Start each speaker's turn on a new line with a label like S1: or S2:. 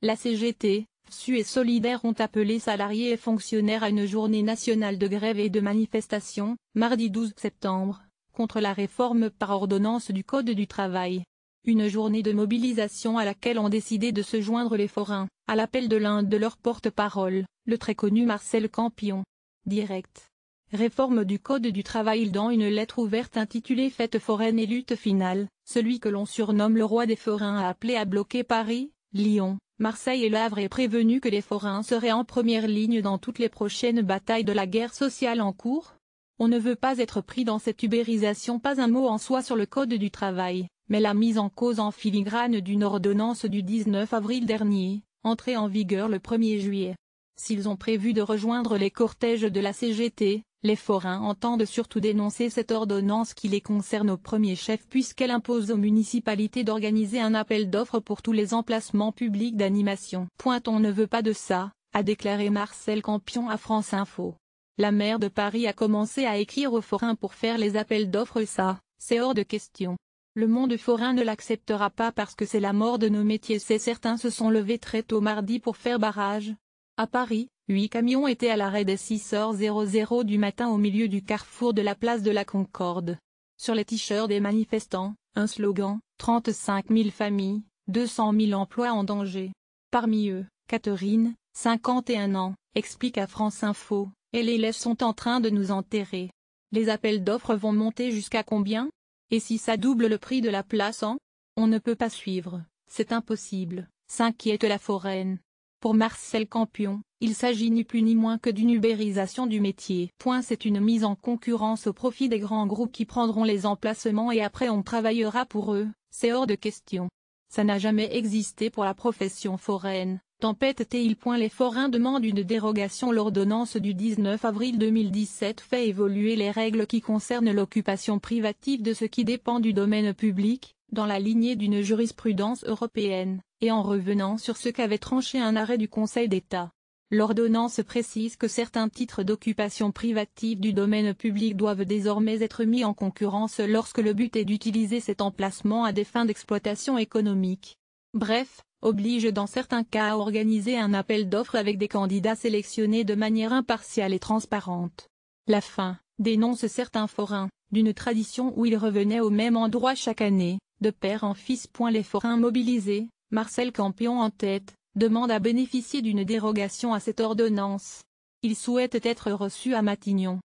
S1: La CGT, FSU et Solidaires ont appelé salariés et fonctionnaires à une journée nationale de grève et de manifestation, mardi 12 septembre, contre la réforme par ordonnance du Code du travail. Une journée de mobilisation à laquelle ont décidé de se joindre les forains, à l'appel de l'un de leurs porte-parole, le très connu Marcel Campion. Direct. Réforme du Code du travail. Dans une lettre ouverte intitulée Fête foraine et lutte finale, celui que l'on surnomme le roi des forains a appelé à bloquer Paris, Lyon, Marseille et Le Havre et prévenu que les forains seraient en première ligne dans toutes les prochaines batailles de la guerre sociale en cours. On ne veut pas être pris dans cette ubérisation. Pas un mot en soi sur le Code du travail, mais la mise en cause en filigrane d'une ordonnance du 19 avril dernier, entrée en vigueur le 1er juillet. S'ils ont prévu de rejoindre les cortèges de la CGT, les forains entendent surtout dénoncer cette ordonnance qui les concerne au premier chef puisqu'elle impose aux municipalités d'organiser un appel d'offres pour tous les emplacements publics d'animation. On ne veut pas de ça, a déclaré Marcel Campion à France Info. La maire de Paris a commencé à écrire aux forains pour faire les appels d'offres. Ça, c'est hors de question. Le monde forain ne l'acceptera pas parce que c'est la mort de nos métiers. Certains se sont levés très tôt mardi pour faire barrage. À Paris, 8 camions étaient à l'arrêt dès 6h00 du matin au milieu du carrefour de la place de la Concorde. Sur les t-shirts des manifestants, un slogan, 35 000 familles, 200 000 emplois en danger. Parmi eux, Catherine, 51 ans, explique à France Info, et les élèves sont en train de nous enterrer. Les appels d'offres vont monter jusqu'à combien? Et si ça double le prix de la place On ne peut pas suivre, c'est impossible, s'inquiète la foraine. Pour Marcel Campion, il s'agit ni plus ni moins que d'une ubérisation du métier. C'est une mise en concurrence au profit des grands groupes qui prendront les emplacements et après on travaillera pour eux, c'est hors de question. Ça n'a jamais existé pour la profession foraine. Tempête-t-il. Les forains demandent une dérogation. L'ordonnance du 19 avril 2017 fait évoluer les règles qui concernent l'occupation privative de ce qui dépend du domaine public, dans la lignée d'une jurisprudence européenne, et en revenant sur ce qu'avait tranché un arrêt du Conseil d'État. L'ordonnance précise que certains titres d'occupation privative du domaine public doivent désormais être mis en concurrence lorsque le but est d'utiliser cet emplacement à des fins d'exploitation économique. Bref, oblige dans certains cas à organiser un appel d'offres avec des candidats sélectionnés de manière impartiale et transparente. La fin, dénoncent certains forains, d'une tradition où ils revenaient au même endroit chaque année, de père en fils. Les forains mobilisés, Marcel Campion en tête, demandent à bénéficier d'une dérogation à cette ordonnance. Ils souhaitent être reçus à Matignon.